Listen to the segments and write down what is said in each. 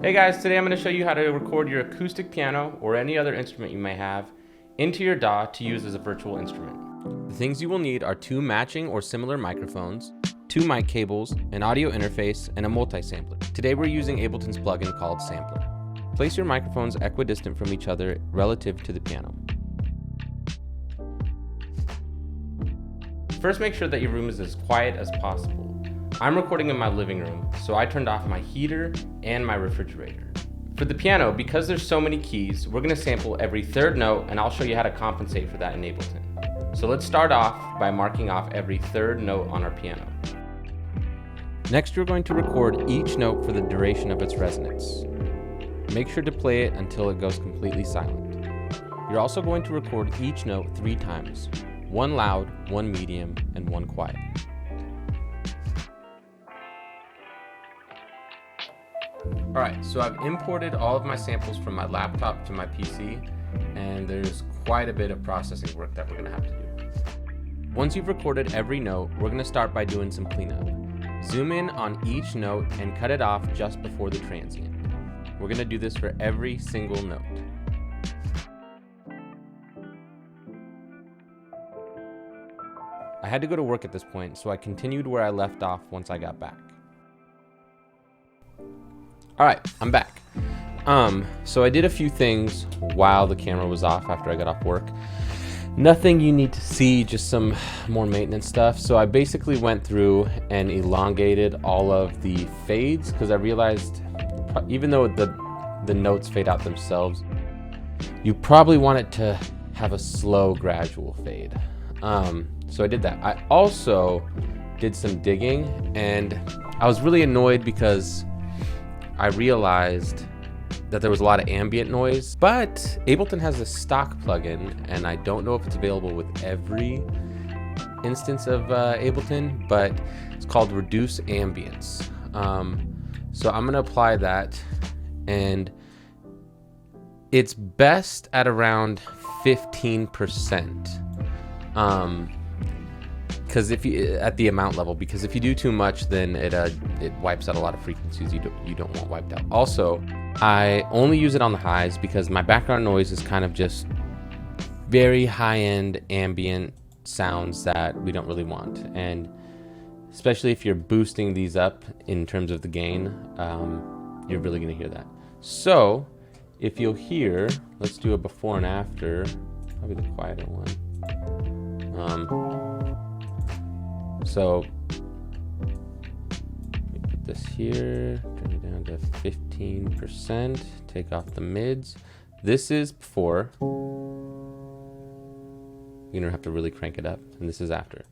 Hey guys, today I'm going to show you how to record your acoustic piano or any other instrument you may have into your DAW to use as a virtual instrument. The things you will need are 2 matching or similar microphones, 2 mic cables, an audio interface, and a multisampler. Today we're using Ableton's plugin called Sampler. Place your microphones equidistant from each other relative to the piano. First, make sure that your room is as quiet as possible. I'm recording in my living room, so I turned off my heater and my refrigerator. For the piano, because there's so many keys, we're going to sample every third note, and I'll show you how to compensate for that in Ableton. So let's start off by marking off every third note on our piano. Next, you're going to record each note for the duration of its resonance. Make sure to play it until it goes completely silent. You're also going to record each note 3 times, 1 loud, 1 medium, and 1 quiet. Alright, so I've imported all of my samples from my laptop to my PC, and there's quite a bit of processing work that we're going to have to do. Once you've recorded every note, we're going to start by doing some cleanup. Zoom in on each note and cut it off just before the transient. We're going to do this for every single note. I had to go to work at this point, so I continued where I left off once I got back. Alright, I'm back. So I did a few things while the camera was off after I got off work. Nothing you need to see, just some more maintenance stuff. So I basically went through and elongated all of the fades because I realized even though the notes fade out themselves, you probably want it to have a slow, gradual fade. So I did that. I also did some digging, and I was really annoyed because I realized that there was a lot of ambient noise, but Ableton has a stock plugin, and I don't know if it's available with every instance of Ableton, but it's called Reduce Ambience. So I'm gonna apply that, and it's best at around 15%. Because if you at the amount level, because if you do too much, then it wipes out a lot of frequencies you don't want wiped out. Also, I only use it on the highs because my background noise is kind of just very high-end ambient sounds that we don't really want, and especially if you're boosting these up in terms of the gain, you're really going to hear that. So if you'll hear, let's do a before and after, probably the quieter one. So put this here, turn it down to 15%, take off the mids. This is before. You're gonna have to really crank it up, and this is after.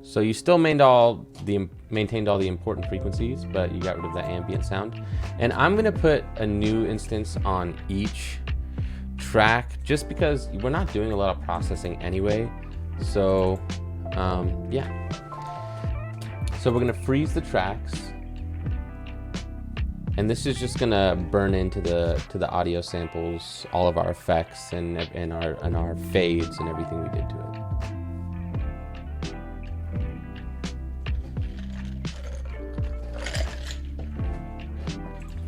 So you still maintained all the important frequencies, but you got rid of that ambient sound. And I'm gonna put a new instance on each track just because we're not doing a lot of processing anyway. So yeah, so we're gonna freeze the tracks, and this is just gonna burn into the audio samples, all of our effects and our fades and everything we did to it.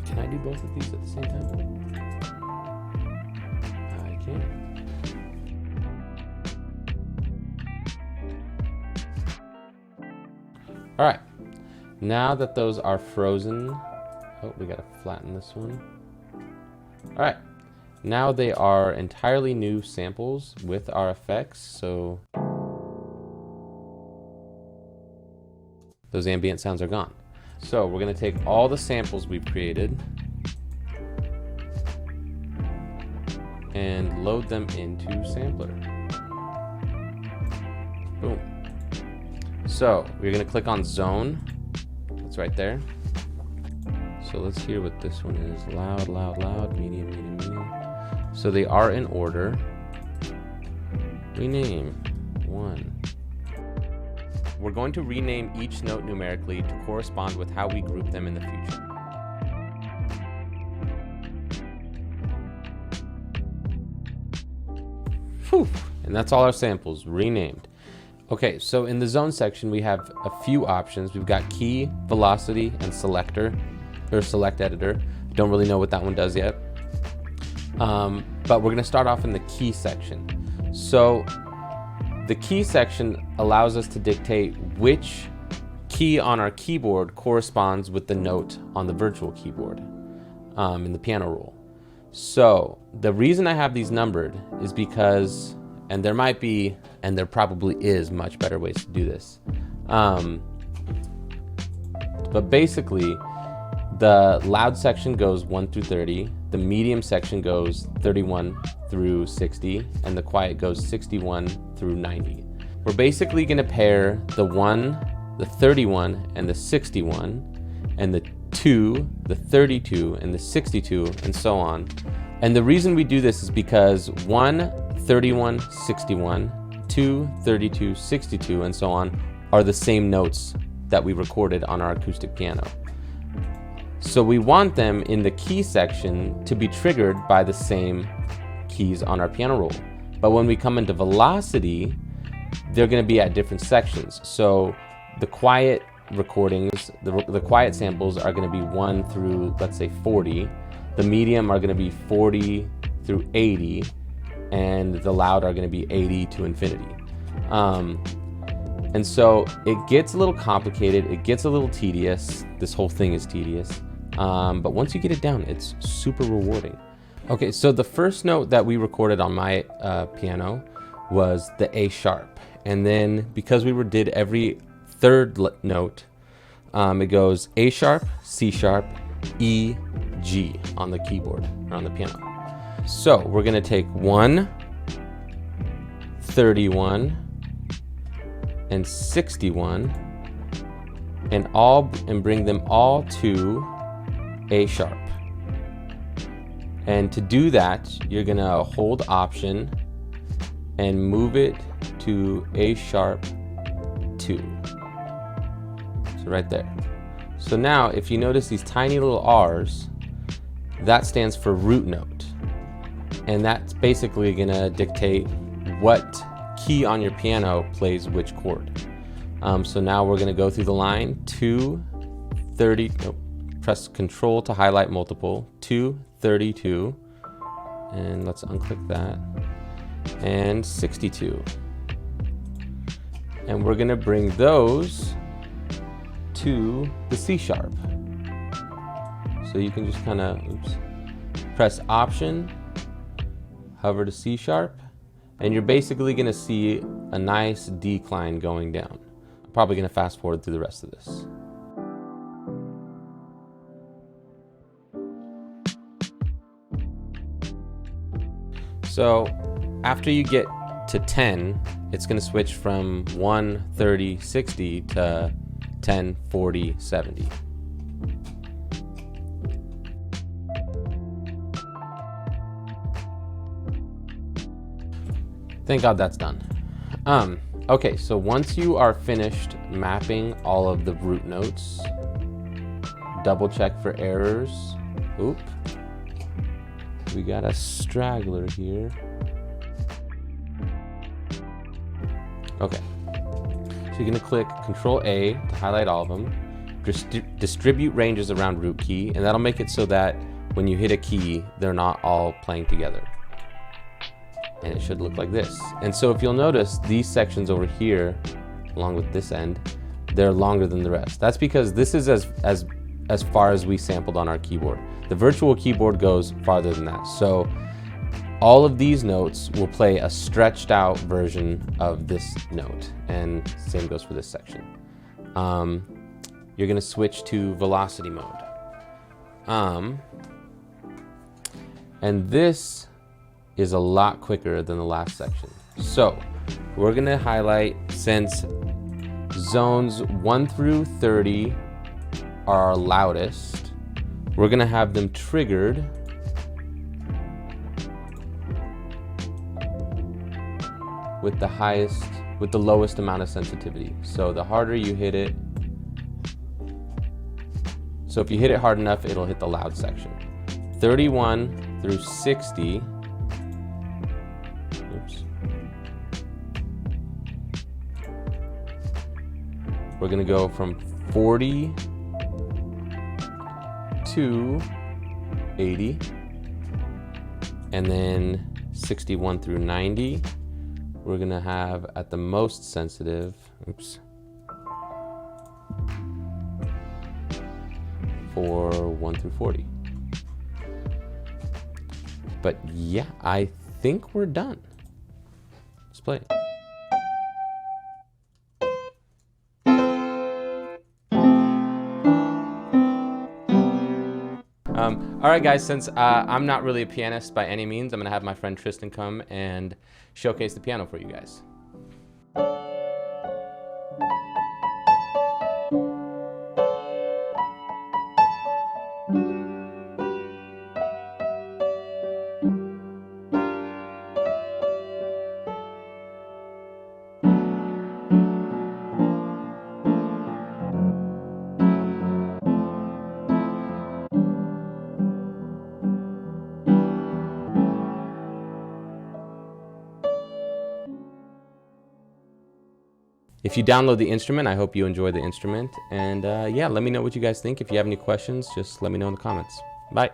Can I do both of these at the same time? I can. All right, now that those are frozen, oh, we gotta flatten this one. All right, now they are entirely new samples with our effects, so those ambient sounds are gone. So we're gonna take all the samples we've created and load them into Sampler. Boom. So we're gonna click on zone. It's right there. So let's hear what this one is. Loud, loud, loud, medium, medium, medium. So they are in order. Rename 1. We're going to rename each note numerically to correspond with how we group them in the future. Whew. And that's all our samples renamed. Okay, so in the zone section, we have a few options. We've got key, velocity, and selector, or select editor. Don't really know what that one does yet. But we're gonna start off in the key section. So the key section allows us to dictate which key on our keyboard corresponds with the note on the virtual keyboard in the piano roll. So the reason I have these numbered is because, and there might be, and there probably is much better ways to do this. But basically, the loud section goes 1 through 30, the medium section goes 31 through 60, and the quiet goes 61 through 90. We're basically gonna pair the 1, the 31, and the 61, and the 2, the 32, and the 62, and so on. And the reason we do this is because 1, 31, 61, 2, 32, 62, and so on are the same notes that we recorded on our acoustic piano. So we want them in the key section to be triggered by the same keys on our piano roll. But when we come into velocity, they're gonna be at different sections. So the quiet recordings, the quiet samples are gonna be 1 through, let's say, 40. The medium are gonna be 40 through 80, and the loud are gonna be 80 to infinity. And so it gets a little complicated, it gets a little tedious. This whole thing is tedious. But once you get it down, it's super rewarding. Okay, so the first note that we recorded on my piano was the A sharp. And then because we did every third note, it goes A sharp, C sharp, E, G on the keyboard, or on the piano. So we're gonna take 1, 31, and 61, and bring them all to A sharp. And to do that, you're gonna hold Option and move it to A sharp 2. So right there. So now, if you notice these tiny little R's, that stands for root note. And that's basically gonna dictate what key on your piano plays which chord. So now we're gonna go through the line, 2, 30, press Control to highlight multiple, 2, 32, and let's unclick that, and 62. And we're gonna bring those to the C sharp. So you can just kind of, press Option, hover to C sharp, and you're basically gonna see a nice decline going down. I'm probably gonna fast forward through the rest of this. So after you get to 10, it's gonna switch from 1, 30, 60 to 10, 40, 70. Thank God that's done. Okay, so once you are finished mapping all of the root notes, double check for errors. Oop. We got a straggler here. Okay. So you're gonna click Control A to highlight all of them. Distribute ranges around root key, and that'll make it so that when you hit a key, they're not all playing together. And it should look like this. And so if you'll notice, these sections over here, along with this end, they're longer than the rest. That's because this is as far as we sampled on our keyboard. The virtual keyboard goes farther than that. So all of these notes will play a stretched out version of this note, and same goes for this section. You're gonna switch to velocity mode. And this is a lot quicker than the last section. So we're gonna highlight, since zones 1 through 30 are our loudest, we're gonna have them triggered with the lowest amount of sensitivity. So the harder you hit it, so if you hit it hard enough, it'll hit the loud section. 31 through 60, oops. we're gonna go from 40 to 80, and then 61 through 90, we're gonna have at the most sensitive, for 1 through 40. But yeah, I think we're done. Let's play it. All right, guys, since I'm not really a pianist by any means, I'm gonna have my friend Tristan come and showcase the piano for you guys. If you download the instrument, I hope you enjoy the instrument. And yeah, let me know what you guys think. If you have any questions, just let me know in the comments. Bye.